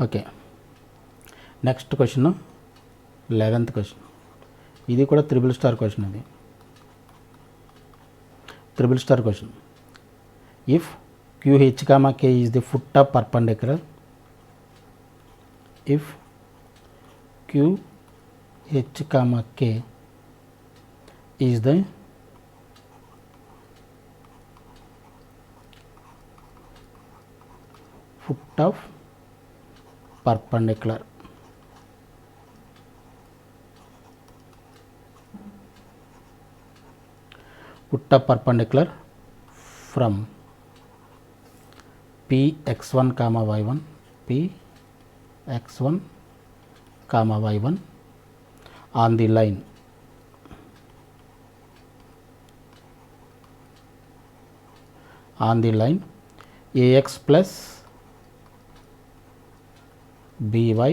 Okay, next question 11th question. ఇది కూడా triple star question. ఇది triple star question. If QH, K is the foot of perpendicular, if QH, K is the foot of perpendicular, from Px1, y1, Px1, y1 on the line ax plus by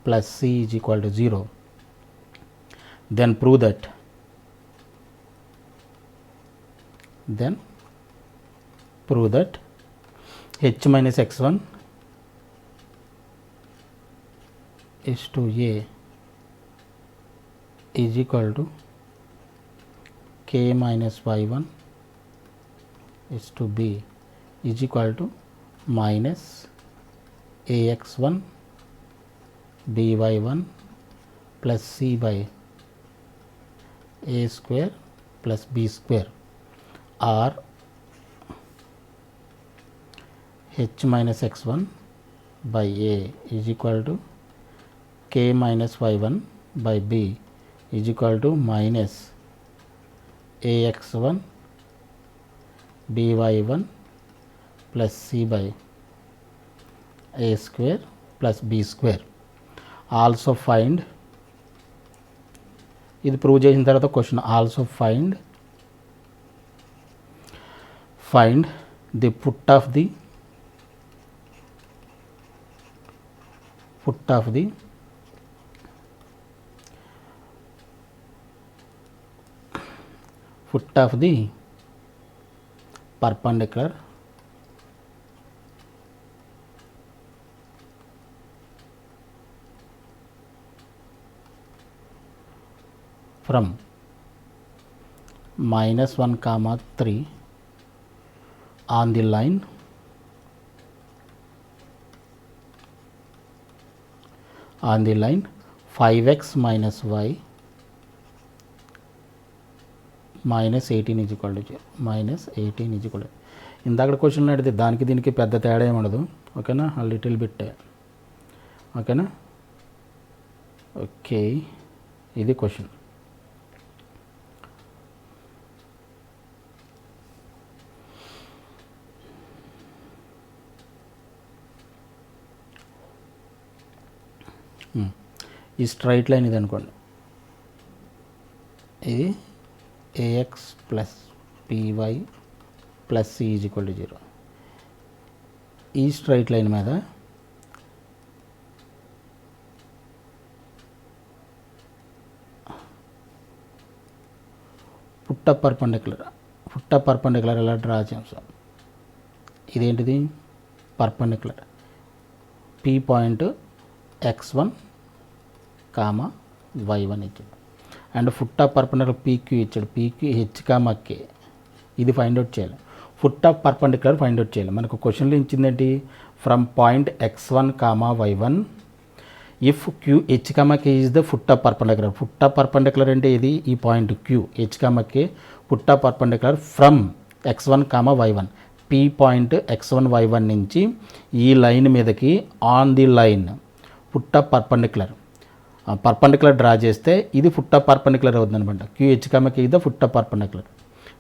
plus c is equal to 0, then prove that h minus x1 is to a is equal to k minus y1 is to b is equal to minus ax1 by1 plus c by a square plus b square, or h minus x1 by a is equal to k minus y1 by b is equal to minus ax1 by1 plus c by a square plus b square. Also find, ఇది prove చేసిన తర్వాత question also find the foot of the perpendicular from -1, 3 on the line on the line 5x minus y minus 18 is equal to 0. minus 18 is equal to, ఇందాక question అడిగితే దానికి దీనికి పెద్ద తేడా ఏమి ఉండదు. ఓకేనా, లిటిల్ బిట్. ఓకేనా, ఓకే, ఇది క్వశ్చన్. ఈ స్ట్రైట్ లైన్ ఇది అనుకోండి, ఇది ax plus py plus c is equal to 0. ఈ స్ట్రైట్ లైన్ మీద ఫుట్ ఆఫ్ పర్పెండిక్యులర్ ఎలా డ్రా చేస్తాం? ఇదేంటిది? Perpendicular. p point x1, y1 ఇచ్చాడు, and foot of perpendicular PQ ఇచ్చాడు, PQH, K. ఇది ఫైండ్ అవుట్ చేయాలి. Foot of perpendicular find out చేయాలి. మనకు క్వశ్చన్లో ఇచ్చిందేంటి? From point x1, y1 if QH, K is the foot of perpendicular. Foot of perpendicular అంటే ఇది ఈ point QH, K foot of perpendicular from x1, y1 P point x1, y1 నుంచి ఈ line మీదకి on the line foot of perpendicular draw చేస్తే ఇది foot of perpendicular అవుతుంది అనమాట. QH, K is the foot of perpendicular.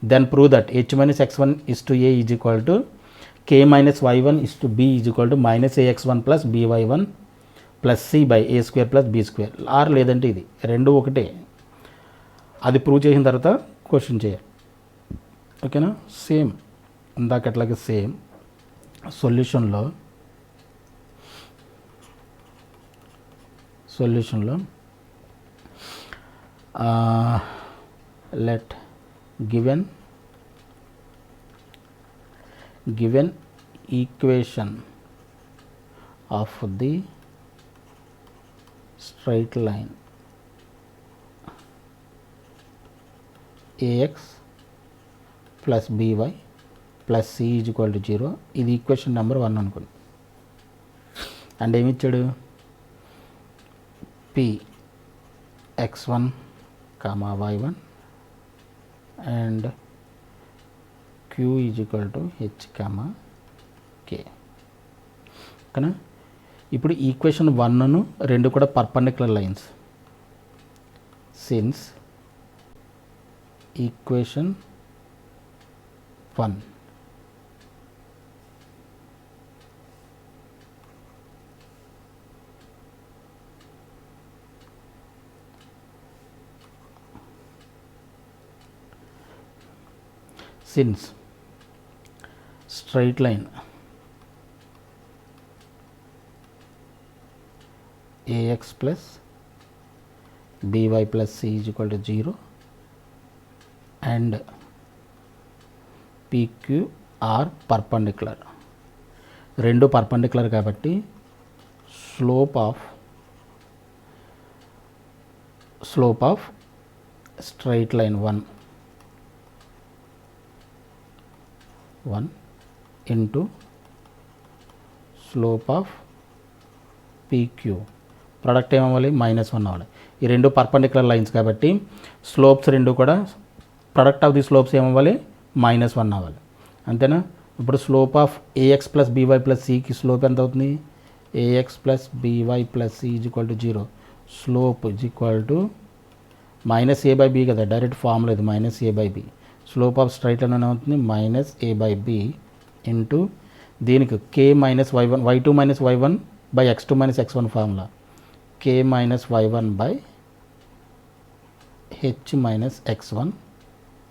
Then prove that h minus x1 is to a is equal to k minus y1 is to b is equal to minus ax1 plus by1 plus c by a square plus b square. Or లేదంటే ఇది రెండు ఒకటే. అది prove చేసిన తర్వాత question చేయాలి. ఓకేనా, same ఇందాకట్లాగే సేమ్ సొల్యూషన్లో let given equation of the straight line a x plus by plus c is equal to 0. ఇది ఈక్వేషన్ నెంబర్ 1 అనుకోండి. అండ్ ఏమి ఇచ్చాడు, p x1 y1 and q is equal to h k. ఓకేనా. ఇప్పుడు ఈక్వేషన్ 1ను 2 కూడా perpendicular lines. Since equation 1 since straight line ax plus by plus c is equal to 0 and pq are perpendicular. రెండు perpendicular కాబట్టి slope of straight line 1 into slope of p q product ఏమవ్వాలి, -1 అవ్వాలి. ఈ రెండు పర్పెండిక్యులర్ లైన్స్ కాబట్టి slopes రెండు కూడా product of the slopes ఏమవ్వాలి, -1 అవ్వాలి. అంతేనా. ఇప్పుడు slope of a x plus by plus సికి స్లోప్ ఎంత అవుతుంది, a x plus by plus c is equal to 0. Slope is equal to -a/b కదా, డైరెక్ట్ ఫామ్ లేదు, -a/b. Slope of straight line అవుతుంది -a/b ఇంటూ దీనికి k - y1 y2 - y1 by x2 - x1 formula k - y1 by h - x1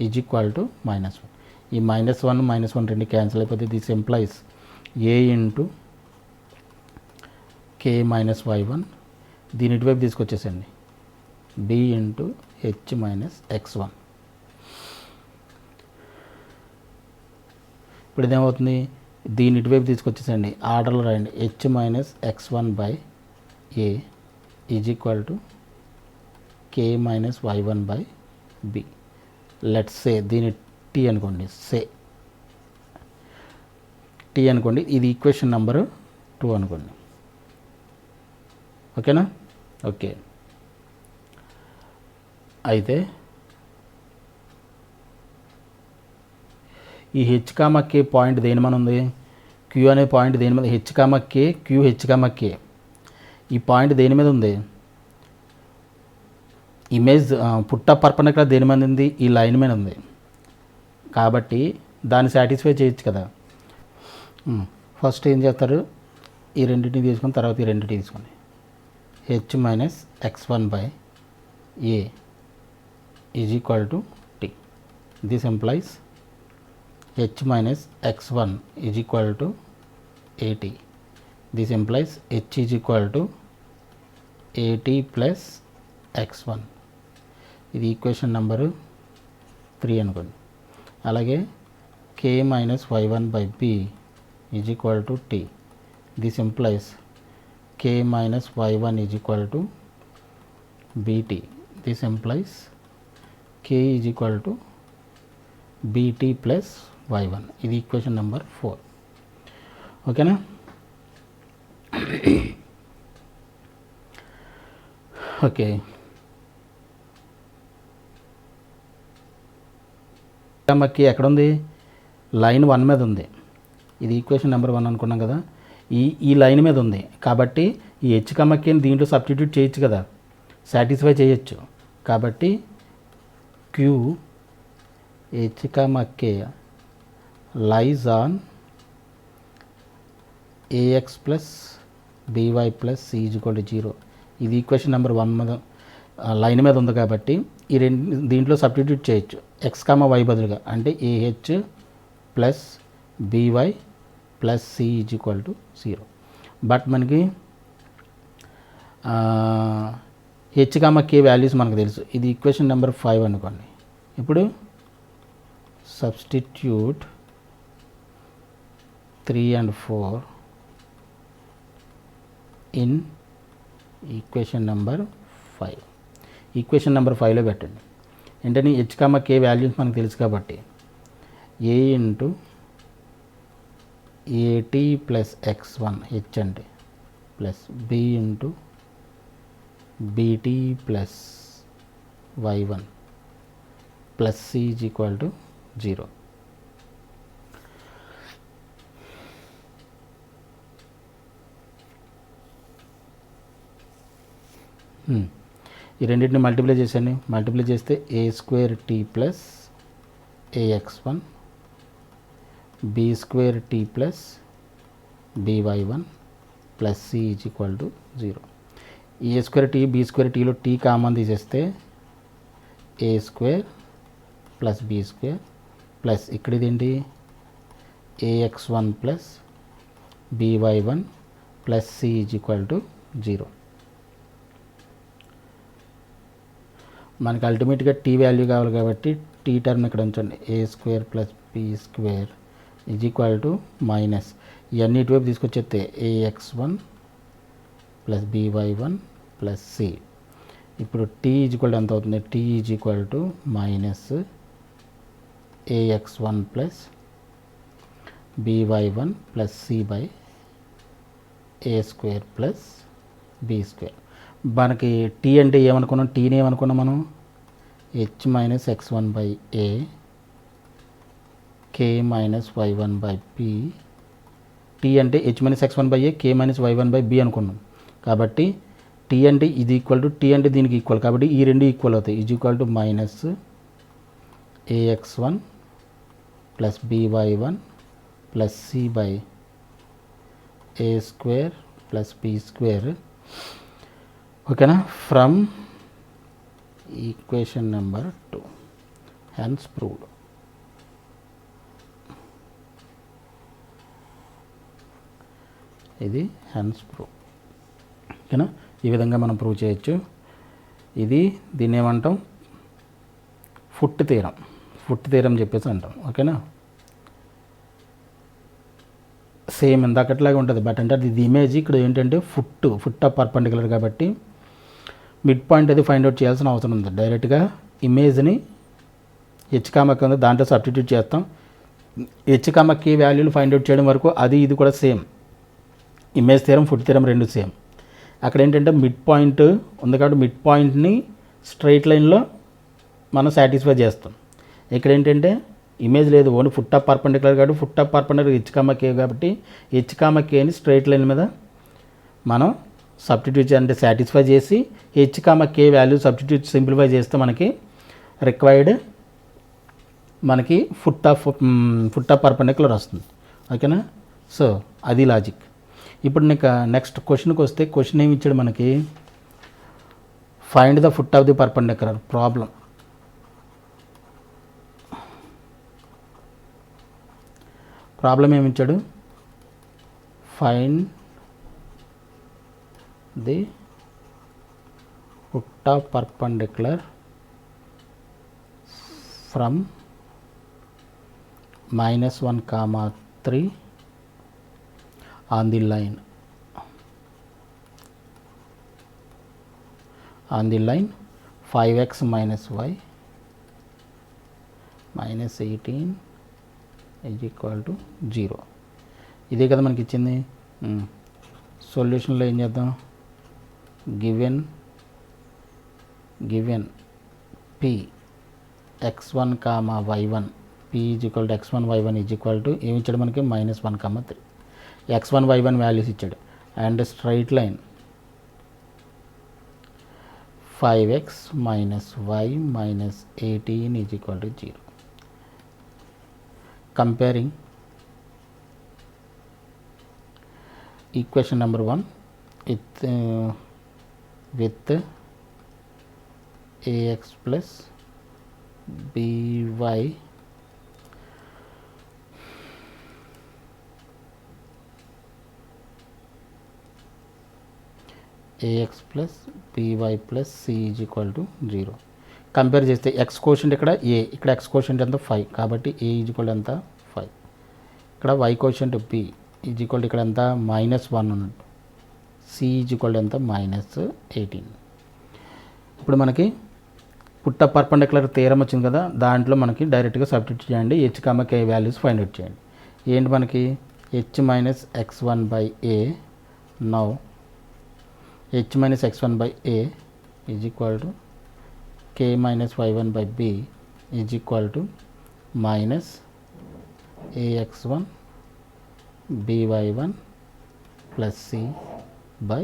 is equal to -1. ఈ -1 రెండు cancel అయిపోతే this employees a into k - y1 దీని ఇటువైపు తీసుకొచ్చేసండి b into h - x1. ఇప్పుడు ఇదేమవుతుంది, దీని ఇటువైపు తీసుకొచ్చేసండి ఆర్డర్లో రాయండి h - x1 by a is equal to k - y1 by b. Let's say దీని టీ అనుకోండి, టీ అనుకోండి. ఇది ఈక్వేషన్ నెంబర్ 2 అనుకోండి. ఓకేనా. ఓకే. అయితే ఈ h, k పాయింట్ దేని మీద ఉంది, q అనే పాయింట్ దేని మీద, h, k, q, h, k ఈ పాయింట్ దేని మీద ఉంది, ఇమేజ్ పుట్ట పర్పెండిక్యులర్ దేని మీద ఉంది, ఈ లైన్ మీద ఉంది. కాబట్టి దాన్ని సాటిస్ఫై చేయొచ్చు కదా. ఫస్ట్ ఏం చేస్తారు, ఈ రెండింటిని తీసుకొని తర్వాత ఈ రెండింటిని తీసుకోండి. h - x1 by a is equal to t. This employees h - x1 is equal to at. This employees h is equal to at plus x1. ఇది ఈక్వేషన్ నెంబరు 3 అనుకోండి. అలాగే k - y1 by b is equal to t. This employees k - y1 is equal to bt. This employees k is equal to bt plus y1. ఇది equation number 4. ఓకేనా. Okay. మక్కి ఎక్కడ ఉంది, line 1 మీద ఉంది. ఇది ఈక్వేషన్ నెంబర్ 1 అనుకున్నాం కదా. ఈ లైన్ మీద ఉంది కాబట్టి ఈ h, kని దీంట్లో సబ్స్టిట్యూట్ చేయొచ్చు కదా, సాటిస్ఫై చేయొచ్చు. కాబట్టి q h, k లైజ్ on ax plus by plus c is equal to 0. ఇది ఈక్వేషన్ నెంబర్ 1 మీద లైన్ మీద ఉంది కాబట్టి ఈ రెండు దీంట్లో సబ్స్టిట్యూట్ చేయొచ్చు, x, y బదులుగా. అంటే ah plus by plus c is equal to 0. But మనకి h, k వాల్యూస్ మనకు తెలుసు. ఇది ఈక్వేషన్ నెంబర్ 5 అనుకోండి. ఇప్పుడు substitute 3 and 4 in equation number 5. Equation number 5లో పెట్టండి. ఏంటని హెచ్ కామా కే వాల్యూస్ మనకు తెలుసు కాబట్టి a into a t plus x1 h అంటే plus b into b t plus y1 plus c is equal to 0. ఈ రెండింటిని మల్టిప్లై చేశాను. మల్టిప్లై చేస్తే ఏ square t plus a x one b square t plus b y one plus c is equal to 0. A square t b square టీలో t common తీసేస్తే a square plus b square plus ఇక్కడ ఇదేంటి a x one plus b y one plus c is equal to 0. మనకి అల్టిమేట్గా tea value కావాలి కాబట్టి tea term ఇక్కడ ఉంచండి. A square plus b square is equal to minus ఇవన్నీ ఇటువైపు తీసుకొచ్చేస్తే a x one plus b y one plus c. ఇప్పుడు టీ ఈజ్ ఈక్వల్ ఎంత అవుతుంది? T is equal to minus a x one plus b y one plus c by A square plus b square. మనకి t అంటే ఏమనుకున్నాం? టీని ఏమనుకున్నాం మనం? H minus x1 by a k minus y1 by b. T అంటే h minus x1 by a k minus y1 by B అనుకున్నాం. కాబట్టి tea అంటే ఇది ఈక్వల్ టు టీ అంటే దీనికి ఈక్వల్ కాబట్టి ఈ రెండు ఈక్వల్ అవుతాయి. Is equal to minus a x one plus b y one plus c by A square plus b square. ఓకేనా? From equation number 2 hence proved. ఇది హెన్స్ ప్రూవ్. ఓకేనా? ఈ విధంగా మనం ప్రూవ్ చేయొచ్చు. ఇది దీన్ని ఏమంటాం? Foot theorem. ఫుట్ థీరం చెప్పేసి అంటాం. ఓకేనా? సేమ్ ఇందాకట్లాగే ఉంటుంది. బట్ అంటే ఇది ఇమేజ్ ఇక్కడ ఏంటంటే ఫుట్ ఆఫ్ పర్పెండిక్యులర్ కాబట్టి మిడ్ పాయింట్ అది ఫైండ్ అవుట్ చేయాల్సిన అవసరం ఉంది. డైరెక్ట్గా ఇమేజ్ని హెచ్ కామా ఉంది దాంట్లో సబ్స్టిట్యూట్ చేస్తాం. హెచ్ కామా కే వాల్యూలు ఫైండ్ అవుట్ చేయడం వరకు అది ఇది కూడా same. Image theorem foot theorem రెండు సేమ్. అక్కడ ఏంటంటే మిడ్ పాయింట్ ఉంది కాబట్టి మిడ్ పాయింట్ని స్ట్రైట్ లైన్లో మనం సాటిస్ఫై చేస్తాం. ఇక్కడ ఏంటంటే ఇమేజ్ లేదు, ఓన్లీ ఫుట్ ఆఫ్ పర్పెండిక్యులర్ కాబట్టి foot of perpendicular h comma k కాబట్టి హెచ్ కామా కేని స్ట్రైట్ లైన్ మీద మనం సబ్స్టిట్యూట్ అంటే సాటిస్ఫై చేసి h comma k value substitute simplify చేస్తే మనకి రిక్వైర్డ్ మనకి ఫుట్ ఆఫ్ పర్పెండిక్యులర్ వస్తుంది. ఓకేనా? సో అది లాజిక్. ఇప్పుడు నెక్స్ట్ క్వశ్చన్కి వస్తే క్వశ్చన్ ఏమి ఇచ్చాడు మనకి? Find the foot of the perpendicular. Problem ఏమి ఇచ్చాడు? Find the foot of perpendicular from -1, 3 on the line 5x minus y minus 18 is equal to 0. ఇదే కదా మనకి ఇచ్చింది. సొల్యూషన్లో ఏం చేద్దాం? Given p x1, y1 p is equal to x1 y1 is equal to ఏమి ఇచ్చాడు మనకి? -1, 3 x1 y1 వాల్యూస్ ఇచ్చాడు. And straight line 5x minus y minus 18 is equal to 0. Comparing equation number 1 with ax plus by ax plus by plus c is equal to 0. Compare చేస్తే X quotient ఇక్కడ ఏ, ఇక్కడ X quotient ఎంత 5 కాబట్టి ఏ is equal ఎంత 5. ఇక్కడ y quotient b is equal ఇక్కడ ఎంత -1 ఉన్నట్టు సి ఈజ్ ఈక్వల్ ఎంత -18. ఇప్పుడు మనకి పుట్ట పర్పెండిక్యులర్ థియరం వచ్చింది కదా, దాంట్లో మనకి డైరెక్ట్గా సబ్స్టిట్యూట్ చేయండి. H comma k values find out చేయండి. ఏంటి మనకి h minus x1 by a. Now h minus x1 by a is equal to k minus y1 by b is equal to minus ax1 by1 plus c by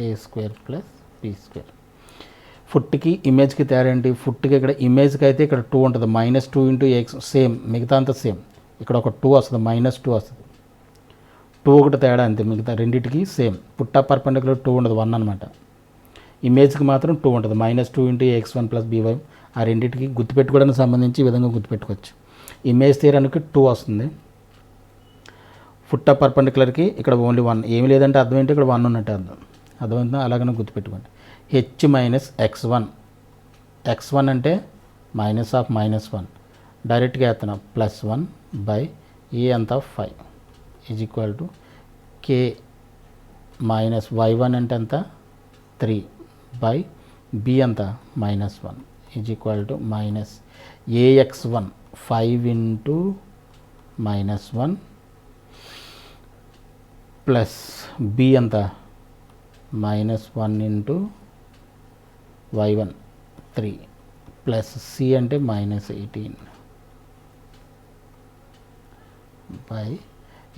a square plus b square. ఫుట్కి ఇమేజ్కి తేడా ఏంటి? ఫుట్కి ఇక్కడ ఇమేజ్కి అయితే ఇక్కడ 2 ఉంటుంది, -2 into X same, మిగతా అంతా సేమ్. ఇక్కడ ఒక 2 వస్తుంది, -2 వస్తుంది, 2 ఒకటి తేడా అంతే, మిగతా రెండింటికి సేమ్. పుట్ట పర్పెండిక్యులర్ 2 ఉండదు, 1 అనమాట. ఇమేజ్కి మాత్రం 2 ఉంటుంది, -2 ఇంటూ x1 ప్లస్ by. ఆ రెండింటికి గుర్తుపెట్టుకోవడానికి సంబంధించి ఈ విధంగా గుర్తుపెట్టుకోవచ్చు. ఇమేజ్ థియరానికి 2 వస్తుంది, పుట్ట పర్పెండిక్యులర్కి ఇక్కడ ఓన్లీ 1. ఏమి లేదంటే అర్థం ఏంటి, ఇక్కడ 1 ఉన్నట్టు అర్థం. అర్థమైందా? అలాగనే గుర్తుపెట్టుకోండి. h మైనస్ x1 అంటే మైనస్ ఆఫ్ -1, డైరెక్ట్గా వేస్తున్నాం +1 బై ఏ అంత 5 is equal to k minus y1 అంటే ఎంత 3 బై b అంత -1 is equal to minus ax1 5 into -1 plus b అంత -1 ఇంటూ y1 3 ప్లస్ c అంటే -18 by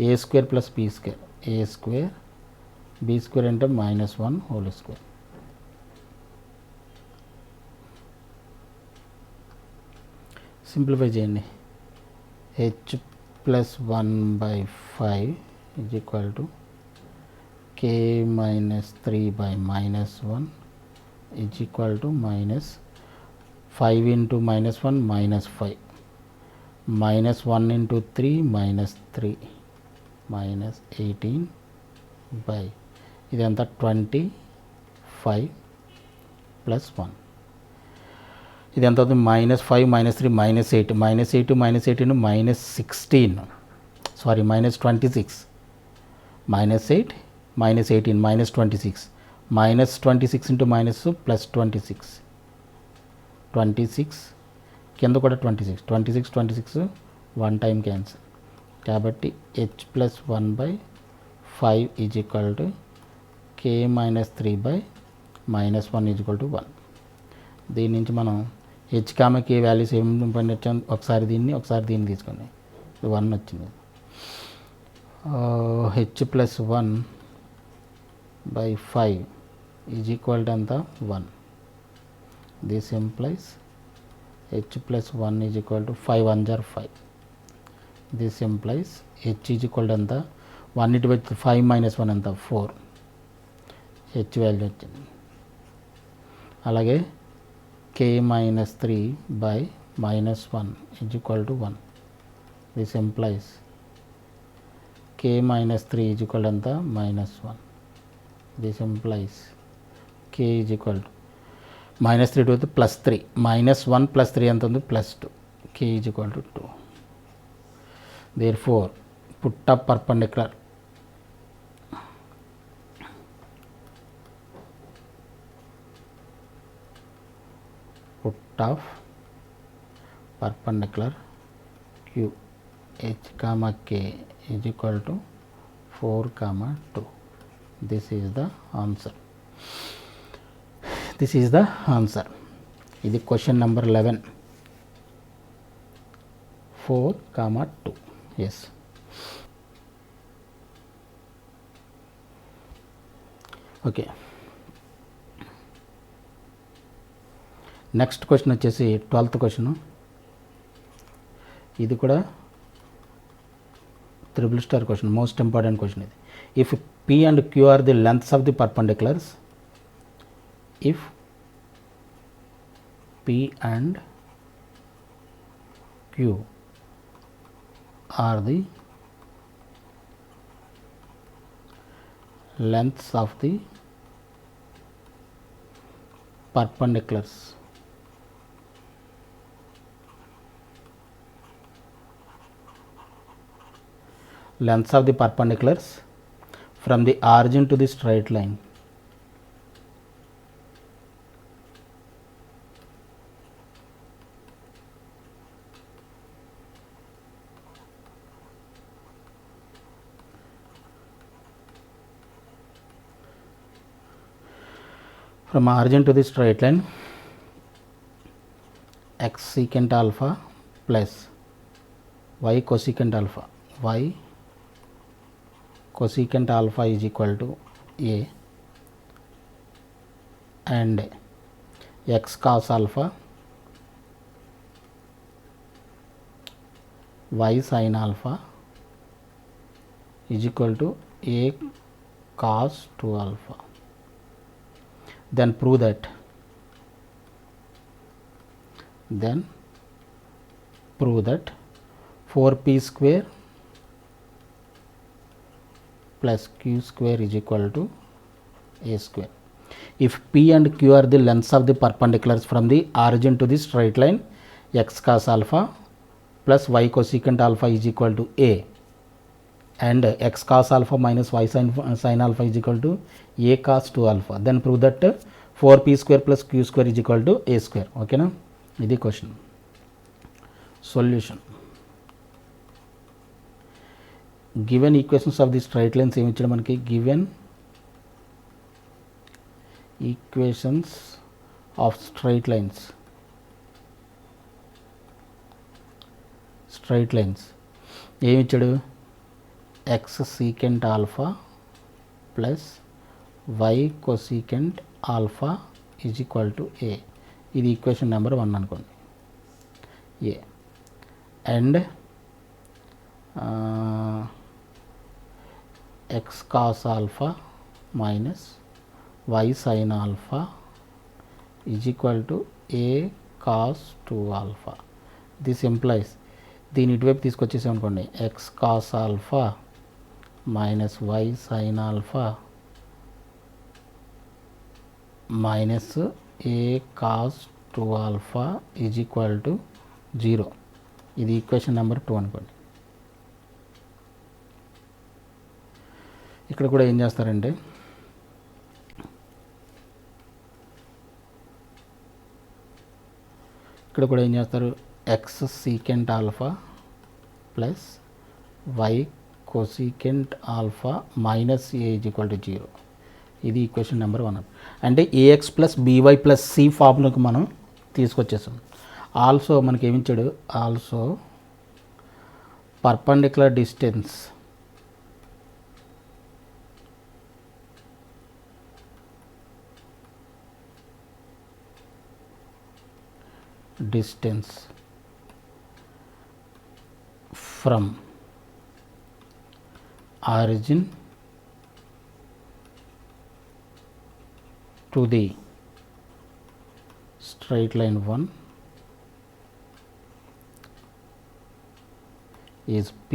A square plus be square. A square B square అంటే -1 whole square. Simplify చేయండి. h plus 1/5 is equal to k minus 3/-1 is equal to -5 into -1 -5 -1 into 3 -3 -18 by ఇది ఎంత 25 plus 1. ఇది ఎంత అవుతుంది? -5 -3 -8 -8 -18 -16 sorry -26 -8 -18 -26 -26 into minus plus 26 కింద కూడా 26 1 time cancel. కాబట్టి h plus 1/5 is equal to k minus 3/-1 is equal to 1. దీని నుంచి మనం h కామ k వాల్యూస్ ఏమి పండించాం, ఒకసారి దీన్ని తీసుకోండి. 1 వచ్చింది. h plus 1/5 is equal to ఎంత 1. This implies h plus 1 is equal to 5 1 jar 5. This implies h is equal to ఎంత 1 ఇటు వచ్చి 5 - 1 ఎంత 4. h వాల్యూ వచ్చింది. అలాగే k minus 3/-1 is equal to 1. This implies k minus 3 is equal to ఎంత -1. This implies k is equal to -3 to +3 -1 + 3 ఎంత ఉంది +2. k is equal to 2. Therefore put up perpendicular q h comma k is equal to 4, 2. This is the answer. ఇది question number 11. 4, 2. Yes. Okay, next question వచ్చేసి 12th question. ఇది కూడా triple star question, most important question ఇది. If p and q are the lengths of the perpendiculars, if p and q are the lengths of the perpendiculars, from the origin to the straight line. From origin to the straight line, x secant alpha plus y cosecant alpha, y cosecant alpha is equal to a, and x cos alpha, y sin alpha is equal to a cos 2 alpha. Then prove that 4p square plus q square is equal to a square. If p and q are the lengths of the perpendiculars from the origin to the straight line, x cos alpha plus y cosecant alpha is equal to a, and x cos alpha minus y sin alpha is equal to a cos 2 alpha. Then prove that 4p square plus q square is equal to a square. Okay na? This is question. Solution. Given equations of the straight lines ఏమి ఇచ్చాడు మనకి? Given equations of straight lines ఏమి ఇచ్చాడు? x secant alpha plus y cosecant alpha is equal to a. ఇది equation number 1 అనుకోండి, a, and x cos alpha minus y sin alpha is equal to a cos 2 alpha. This implies దీని ఇటువైపు తీసుకొచ్చేసాం అనుకోండి, x cos alpha minus y sin alpha minus a cos 2 alpha is equal to 0. ఇది equation number 2 అనుకోండి. ఇక్కడ కూడా ఏం చేస్తారంటే x secant alpha plus y cosecant alpha minus a is equal to 0. ఇది ఈక్వేషన్ నెంబర్ 1. అంటే ax plus by plus c ఫార్ములాకి మనం తీసుకొచ్చేసాం. ఆల్సో మనకి ఏమిచ్చాడు? Also perpendicular distance from origin to the straight line 1 is p,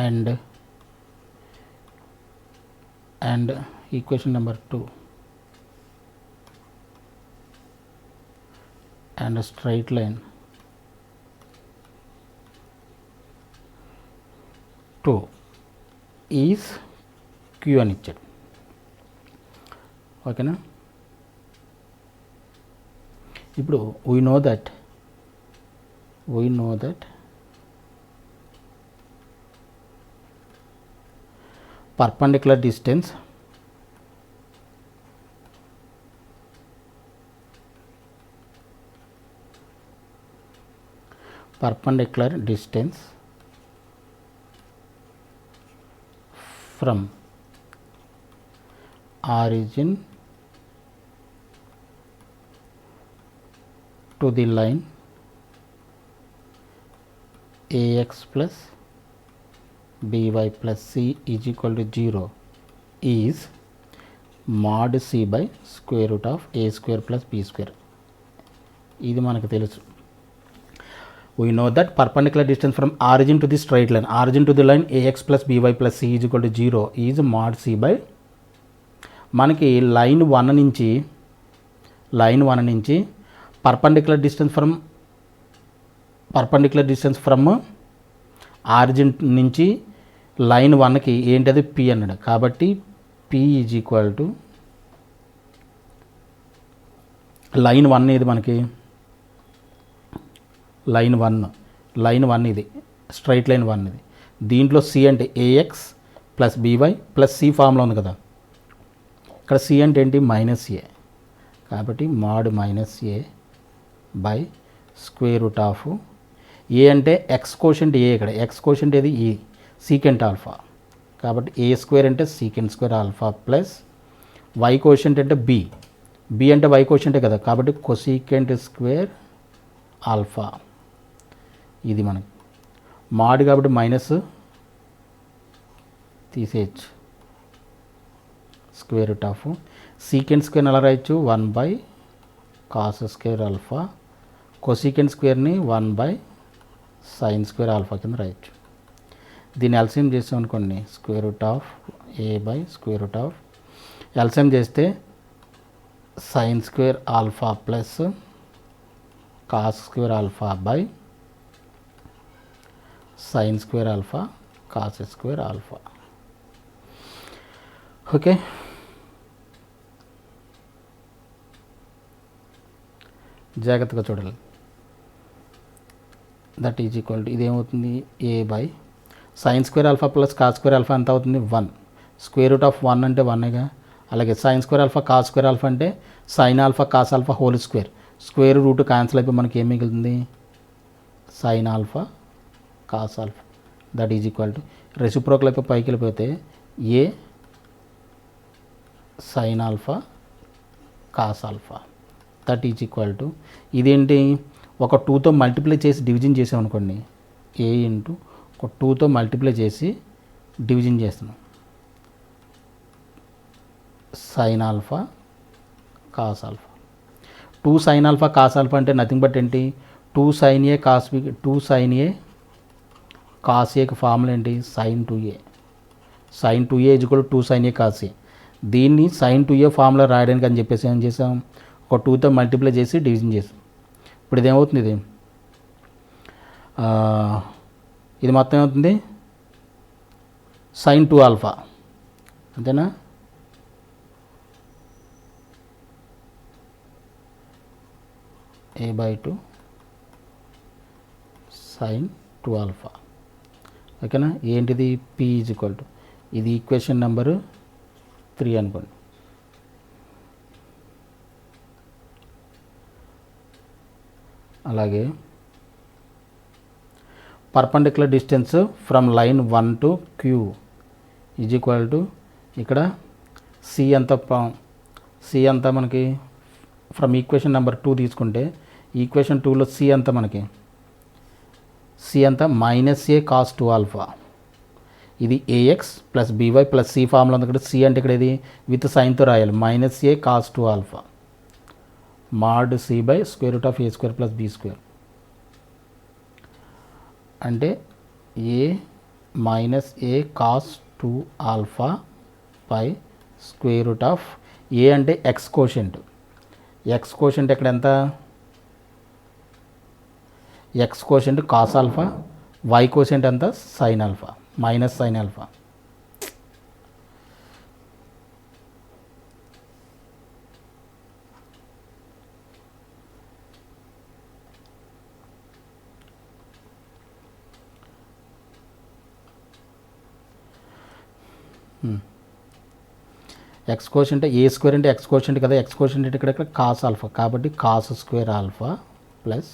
and equation number 2, and a straight line 2 is q అని ఇచ్చాడు. ఓకేనా? ఇప్పుడు we know that perpendicular distance from origin to the line ax plus by plus c is equal to 0 is mod c by square root of a square plus b square. ఇది మనకు తెలుసు. We know that perpendicular distance from origin to the straight line, origin to the line ax plus by plus c is equal to 0 is mod c by, మనకి line 1 నుంచి perpendicular distance from origin నుంచి line 1కి ఏంటది P అన్నాడు, కాబట్టి P is equal to line 1 ఇది మనకి line 1 ఇది స్ట్రైట్ లైన్ 1 ఇది. దీంట్లో సి అంటే A X plus by plus C ఫామ్లో ఉంది కదా, ఇక్కడ సి అంటే ఏంటి మైనస్ ఏ, కాబట్టి mod minus a by square root of a అంటే ఎక్స్ కోషెంట్ ఏ, ఇక్కడ ఎక్స్ కోషెంట్ ఏది ఈ సీకెంట్ ఆల్ఫా, కాబట్టి ఏ స్క్వేర్ అంటే secant square alpha plus Y quotient అంటే బి, బి అంటే వై కోషెంటే కదా, కాబట్టి కొసీకెంట్ స్క్వేర్ ఆల్ఫా. ఇది మనకి మాడ్ కాబట్టి మైనస్ తీసేయచ్చు, square root of secant square ఎలా రాయొచ్చు 1 by cos square alpha, cosecant స్క్వేర్ని 1 బై సైన్ స్క్వేర్ ఆల్ఫా కింద రాయొచ్చు. దీన్ని ఎల్సిఎం చేసాం అనుకోండి, square root of a by square root of LCM చేస్తే sine square alpha plus cos square alpha by sine square alpha cos square alpha. Okay, జాగ్రత్తగా చూడాలి. That is equal to ఇదేమవుతుంది a by sine square alpha plus cos square alpha ఎంత అవుతుంది 1, square root of 1 అంటే 1గా, అలాగే sine square alpha cos square alpha అంటే sine alpha cos alpha whole square, square root cancel అయిపోయి మనకి ఏం మిగులుతుంది sine alpha cos alpha. That is equal to reciprocal అయిపోయి పైకి వెళ్ళిపోతే a sine alpha cos alpha. That is equal to ఇదేంటి ఒక 2తో మల్టిప్లై చేసి డివిజన్ చేసామనుకోండి, ఏ ఇంటూ ఒక 2తో మల్టిప్లై చేసి డివిజన్ చేస్తున్నాం, sine alpha cos alpha. 2 sine alpha cos alpha అంటే నథింగ్ బట్ ఏంటి 2 sine A cos B, 2 sine A cos ఏకి ఫార్ములా ఏంటి sine 2a, sine 2a equal 2 sine A cos A. దీన్ని సైన్ 2a ఫార్ములా రాయడానికి అని చెప్పేసి ఏం చేసాం ఒక 2తో మల్టిప్లై చేసి డివిజన్ చేసాం. ఇప్పుడు ఇదేమవుతుంది ఇది మొత్తం ఏమవుతుంది సైన్ 2 ఆల్ఫా అంతేనా, a by 2 సైన్ 2 ఆల్ఫా. ఓకేనా, ఏంటిది p ఈజ్ ఈక్వల్ టు ఇది ఈక్వేషన్ నెంబరు 3 అనుకోండి. అలాగే perpendicular distance from line 1 to q is equal to ఇక్కడ సి అంతా మనకి ఫ్రమ్ ఈక్వేషన్ నెంబర్ 2 తీసుకుంటే ఈక్వేషన్ 2లో సి అంతా మనకి సి అంతా మైనస్ ఏ కాస్ 2 ఆల్ఫా, ఇది a x plus by plus c formula ఉంది. ఇక్కడ సి అంటే ఇక్కడ ఇది విత్ సైన్తో రాయాలి minus a cos 2 alpha mod c by square root of a square plus be square, అంటే a minus a cos 2 alpha by square root of a అంటే x quotient, x quotient ఇక్కడ ఎంత x quotient cos alpha, y quotient ఎంత sine alpha minus sine alpha. X quotient a square అంటే x quotient కదా, x quotient అంటే ఇక్కడ cos alpha, కాబట్టి cos square alpha plus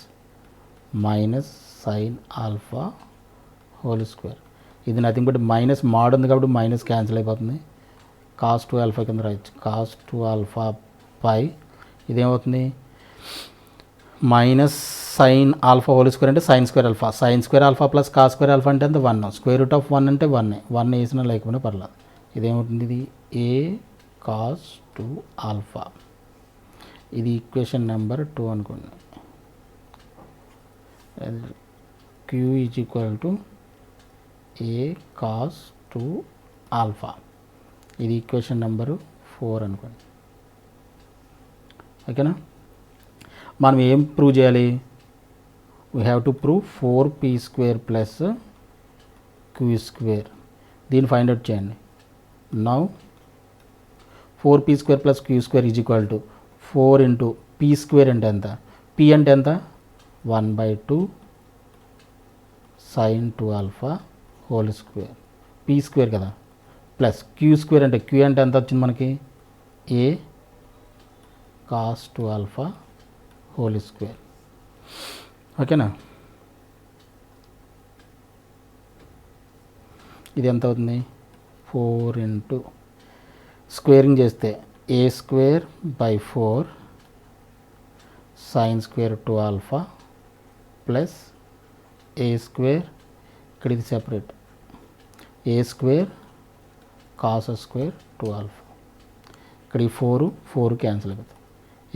minus sine alpha whole square. ఇది nothing but minus mod ఉంది కాబట్టి minus cancel అయిపోతుంది, కాస్ 2 ఆల్ఫా కింద రాయొచ్చు, కాస్ 2 ఆల్ఫా పై ఇదేమవుతుంది minus sine alpha whole square అంటే sine square alpha, sine square alpha plus cos square alpha అంటే అంత 1, స్క్వేర్ రూట్ ఆఫ్ 1 అంటే 1 వేసినా లేకపోయినా పర్లేదు. ఇదేమవుతుంది ఇది ఏ కాస్ 2 ఆల్ఫా, ఇది ఈక్వేషన్ నెంబర్ 2 అనుకోండి. Q is equal to A cos 2 alpha, ఇది ఈక్వేషన్ నెంబరు 4 అనుకోండి. ఓకేనా, మనం ఏం ప్రూవ్ చేయాలి we have to prove 4p² plus q² దీన్ని ఫైండ్ అవుట్ చేయండి. Now 4p² + q² is equal to 4 into p² అంటే ఎంత? p అంటే ఎంత? 1/2 sin 2α హోల్ స్క్వేర్, p² కదా, ప్లస్ q² అంటే q అంటే ఎంత వచ్చింది మనకి? a cos 2α whole square. ఓకేనా? ఇది ఎంత అవుతుంది? 4 ఇంటూ స్క్వేరింగ్ చేస్తే a²/4 sin స్క్వేర్ 2α ప్లస్ a² ఇక్కడ ఇది సెపరేట్ a² cos స్క్వేర్ 2α. ఇక్కడ ఈ 4 క్యాన్సిల్ అవుతుంది.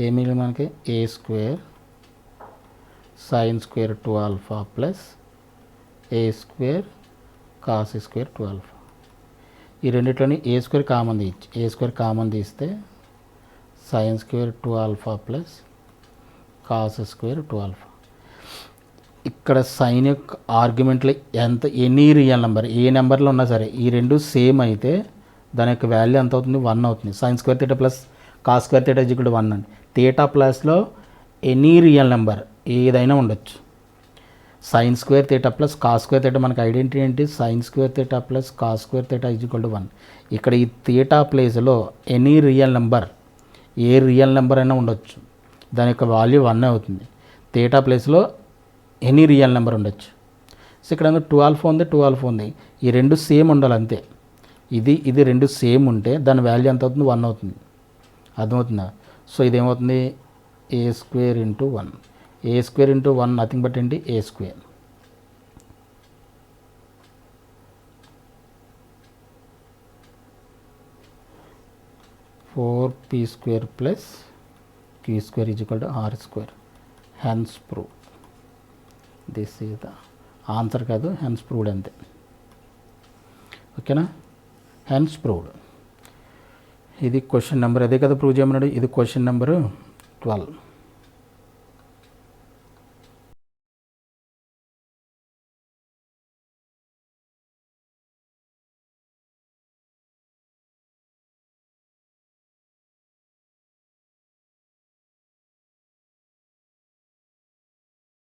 ఏమి మిగిలింది మనకి? a² sin స్క్వేర్ 2α ప్లస్ a² cos స్క్వేర్ 2α. ఈ రెండిట్లోని a² కామన్ తీయచ్చు. a² కామన్ తీస్తే sin square 2α plus cos square 2α. ఇక్కడ సైన్ యొక్క ఆర్గ్యుమెంట్లో ఎనీ రియల్ నెంబర్ ఏ నెంబర్లో ఉన్నా సరే ఈ రెండు సేమ్ అయితే దాని యొక్క వాల్యూ ఎంత అవుతుంది? 1 అవుతుంది. sin square theta plus cos square theta equal to 1 అండి. థీటా ప్లస్లో ఎనీ రియల్ నెంబర్ ఏదైనా ఉండొచ్చు. sin square theta plus cos square theta మనకి ఐడెంటిటీ ఏంటి? sin square theta plus cos square theta is equal to 1. ఇక్కడ ఈ theta ప్లేస్లో any real number ఏ real number అయినా ఉండొచ్చు, దాని యొక్క వాల్యూ 1 అవుతుంది. థీటా ప్లేస్లో ఎనీ రియల్ నెంబర్ ఉండొచ్చు. సో ఇక్కడ 2α ఉంది, 2α ఉంది, ఈ రెండు సేమ్ ఉండాలి అంతే. ఇది రెండు సేమ్ ఉంటే దాని వాల్యూ ఎంత అవుతుంది? 1 అవుతుంది. అర్థమవుతుందా? సో ఇదేమవుతుంది? a² into 1. a² into 1 nothing but ఏంటి? a². (4p² + q² is equal to r². Hence prove. This is the answer కాదు, హెన్స్ ప్రూవ్డ్ అంతే. ఓకేనా? Hence proved. ఇది క్వశ్చన్ నెంబర్, అదే కదా ప్రూవ్ చేయమన్నాడు. ఇది క్వశ్చన్ నెంబరు 12.